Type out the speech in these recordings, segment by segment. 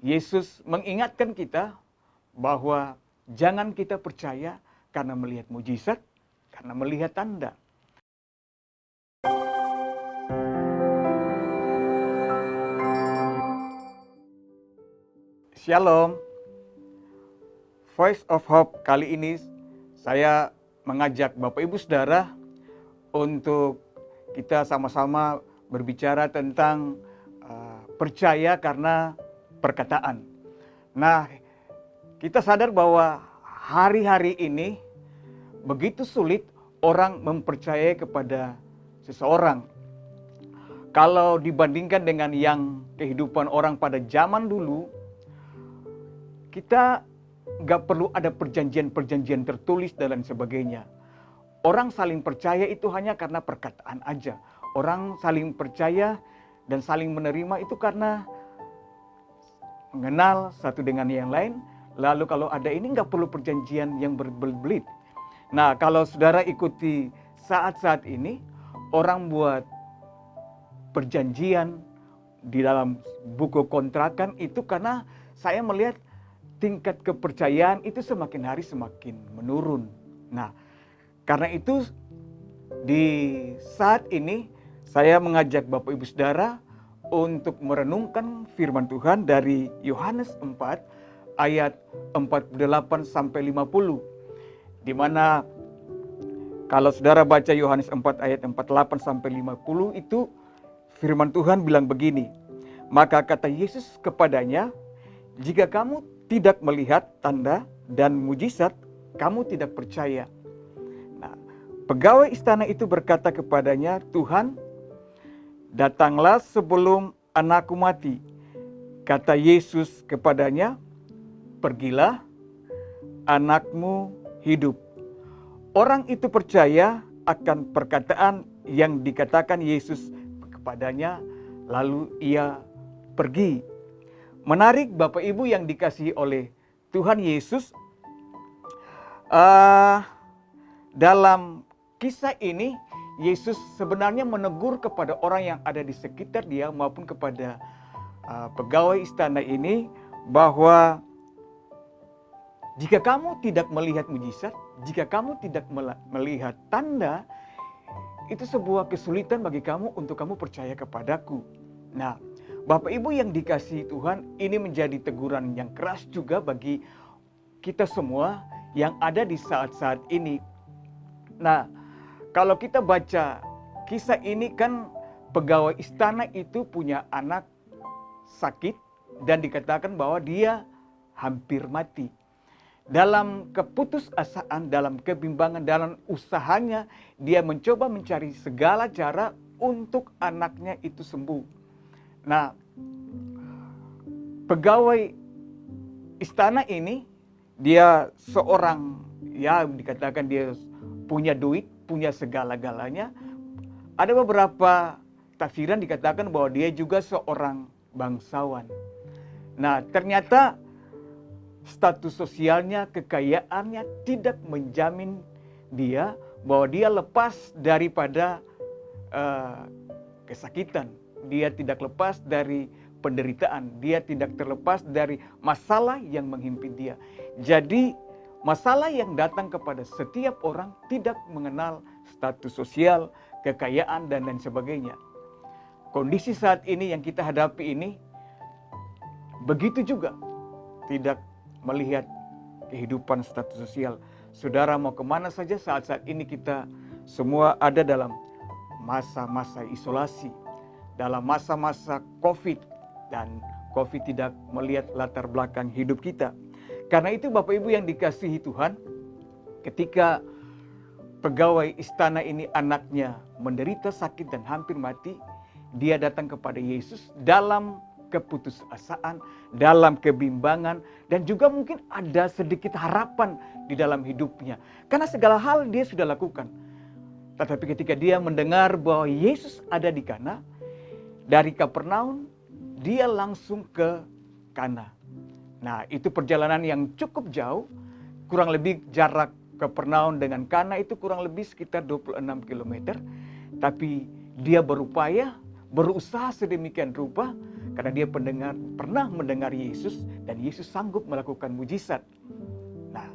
Yesus mengingatkan kita bahwa jangan kita percaya karena melihat mujizat, karena melihat tanda. Shalom. Voice of Hope kali ini saya mengajak Bapak Ibu Saudara untuk kita sama-sama berbicara tentang percaya karena perkataan. Nah, kita sadar bahwa hari-hari ini begitu sulit orang mempercayai kepada seseorang. Kalau dibandingkan dengan yang kehidupan orang pada zaman dulu, kita nggak perlu ada perjanjian-perjanjian tertulis dan lain sebagainya. Orang saling percaya itu hanya karena perkataan aja. Orang saling percaya dan saling menerima itu karena mengenal satu dengan yang lain. Lalu kalau ada ini nggak perlu perjanjian yang berbelit. Nah, kalau saudara ikuti saat-saat ini, orang buat perjanjian di dalam buku kontrakan itu karena saya melihat tingkat kepercayaan itu semakin hari semakin menurun. Nah, karena itu di saat ini saya mengajak Bapak Ibu Saudara untuk merenungkan firman Tuhan dari Yohanes 4 ayat 48 sampai 50. Di mana kalau saudara baca Yohanes 4 ayat 48 sampai 50 itu firman Tuhan bilang begini. Maka kata Yesus kepadanya, jika kamu tidak melihat tanda dan mujizat, kamu tidak percaya. Nah, pegawai istana itu berkata kepadanya, Tuhan, datanglah sebelum anakku mati. Kata Yesus kepadanya, pergilah, anakmu hidup. Orang itu percaya akan perkataan yang dikatakan Yesus kepadanya, lalu ia pergi. Menarik Bapak Ibu yang dikasihi oleh Tuhan Yesus, dalam kisah ini Yesus sebenarnya menegur kepada orang yang ada di sekitar dia maupun kepada pegawai istana ini bahwa jika kamu tidak melihat mujizat, jika kamu tidak melihat tanda, itu sebuah kesulitan bagi kamu untuk kamu percaya kepadaku. Nah, Bapak Ibu yang dikasihi Tuhan, ini menjadi teguran yang keras juga bagi kita semua yang ada di saat-saat ini. Nah, kalau kita baca kisah ini kan pegawai istana itu punya anak sakit dan dikatakan bahwa dia hampir mati. Dalam keputusasaan, dalam kebimbangan, dalam usahanya, dia mencoba mencari segala cara untuk anaknya itu sembuh. Nah, pegawai istana ini, dia seorang, ya dikatakan dia punya duit, punya segala-galanya. Ada beberapa tafsiran dikatakan bahwa dia juga seorang bangsawan. Nah, ternyata status sosialnya, kekayaannya tidak menjamin dia bahwa dia lepas daripada kesakitan. Dia tidak lepas dari penderitaan. Dia tidak terlepas dari masalah yang menghimpit dia. Jadi masalah yang datang kepada setiap orang tidak mengenal status sosial, kekayaan, dan lain sebagainya. Kondisi saat ini yang kita hadapi ini, begitu juga tidak melihat kehidupan status sosial. Saudara mau kemana saja saat-saat ini kita semua ada dalam masa-masa isolasi, dalam masa-masa COVID, dan COVID tidak melihat latar belakang hidup kita. Karena itu Bapak Ibu yang dikasihi Tuhan, ketika pegawai istana ini anaknya menderita sakit dan hampir mati, dia datang kepada Yesus dalam keputusasaan, dalam kebimbangan, dan juga mungkin ada sedikit harapan di dalam hidupnya. Karena segala hal dia sudah lakukan. Tetapi ketika dia mendengar bahwa Yesus ada di Kana, dari Kapernaum, dia langsung ke Kana. Nah, itu perjalanan yang cukup jauh, kurang lebih jarak Kapernaum dengan Kana itu kurang lebih sekitar 26 km. Tapi dia berusaha sedemikian rupa Karena dia pernah mendengar Yesus dan Yesus sanggup melakukan mujizat. Nah,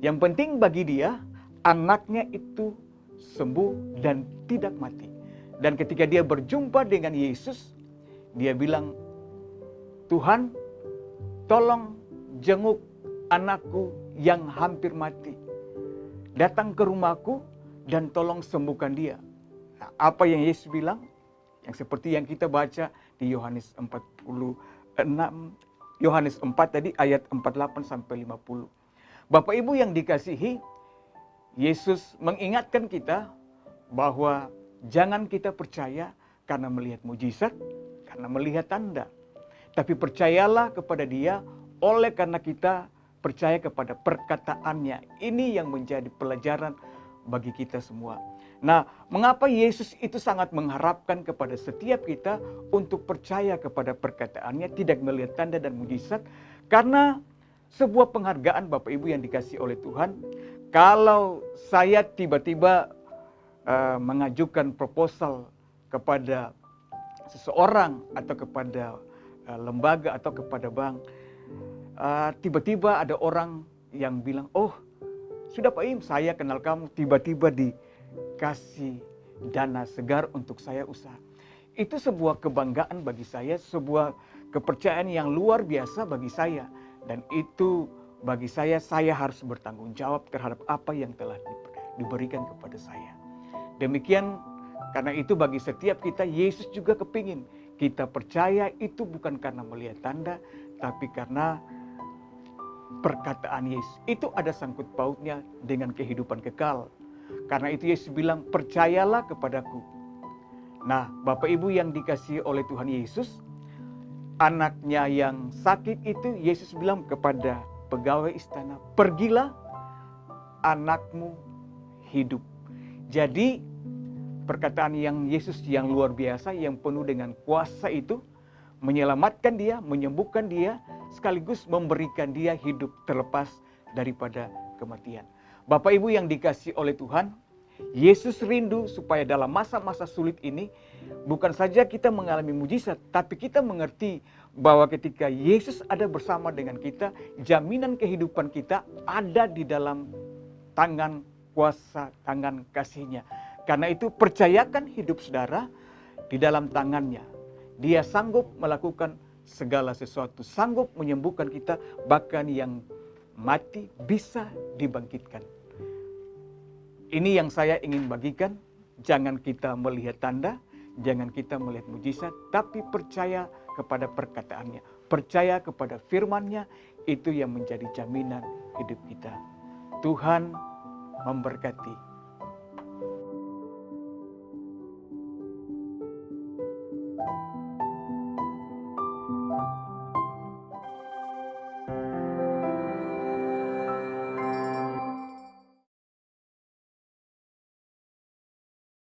yang penting bagi dia, anaknya itu sembuh dan tidak mati. Dan ketika dia berjumpa dengan Yesus, dia bilang, Tuhan, tolong jenguk anakku yang hampir mati. Datang ke rumahku dan tolong sembuhkan dia. Nah, apa yang Yesus bilang? Yang seperti yang kita baca di Yohanes 4 tadi ayat 48 sampai 50. Bapak Ibu yang dikasihi, Yesus mengingatkan kita bahwa jangan kita percaya karena melihat mujizat, karena melihat tanda. Tapi percayalah kepada Dia oleh karena kita percaya kepada perkataannya. Ini yang menjadi pelajaran bagi kita semua. Nah, mengapa Yesus itu sangat mengharapkan kepada setiap kita untuk percaya kepada perkataannya, tidak melihat tanda dan mujizat? Karena sebuah penghargaan Bapak Ibu yang dikasih oleh Tuhan, kalau saya tiba-tiba mengajukan proposal kepada seseorang atau kepada lembaga atau kepada bank, tiba-tiba ada orang yang bilang, oh sudah Pak Im, saya kenal kamu, tiba-tiba dikasih dana segar untuk saya usaha. Itu sebuah kebanggaan bagi saya, sebuah kepercayaan yang luar biasa bagi saya. Dan itu bagi saya harus bertanggung jawab terhadap apa yang telah diberikan kepada saya. Demikian, karena itu bagi setiap kita, Yesus juga kepingin kita percaya itu bukan karena melihat tanda, tapi karena perkataan Yesus. Itu ada sangkut pautnya dengan kehidupan kekal. Karena itu Yesus bilang, percayalah kepadaku. Nah, Bapak Ibu yang dikasihi oleh Tuhan Yesus, anaknya yang sakit itu Yesus bilang kepada pegawai istana, pergilah, anakmu hidup. Jadi perkataan yang Yesus yang luar biasa, yang penuh dengan kuasa itu, menyelamatkan dia, menyembuhkan dia, sekaligus memberikan dia hidup terlepas daripada kematian. Bapak Ibu yang dikasihi oleh Tuhan, Yesus rindu supaya dalam masa-masa sulit ini, bukan saja kita mengalami mujizat, tapi kita mengerti bahwa ketika Yesus ada bersama dengan kita, jaminan kehidupan kita ada di dalam tangan kuasa, tangan kasih-Nya. Karena itu percayakan hidup saudara di dalam tangannya. Dia sanggup melakukan segala sesuatu, sanggup menyembuhkan kita, bahkan yang mati bisa dibangkitkan. Ini yang saya ingin bagikan, jangan kita melihat tanda, jangan kita melihat mujizat, tapi percaya kepada perkataannya, percaya kepada firman-Nya, itu yang menjadi jaminan hidup kita. Tuhan memberkati.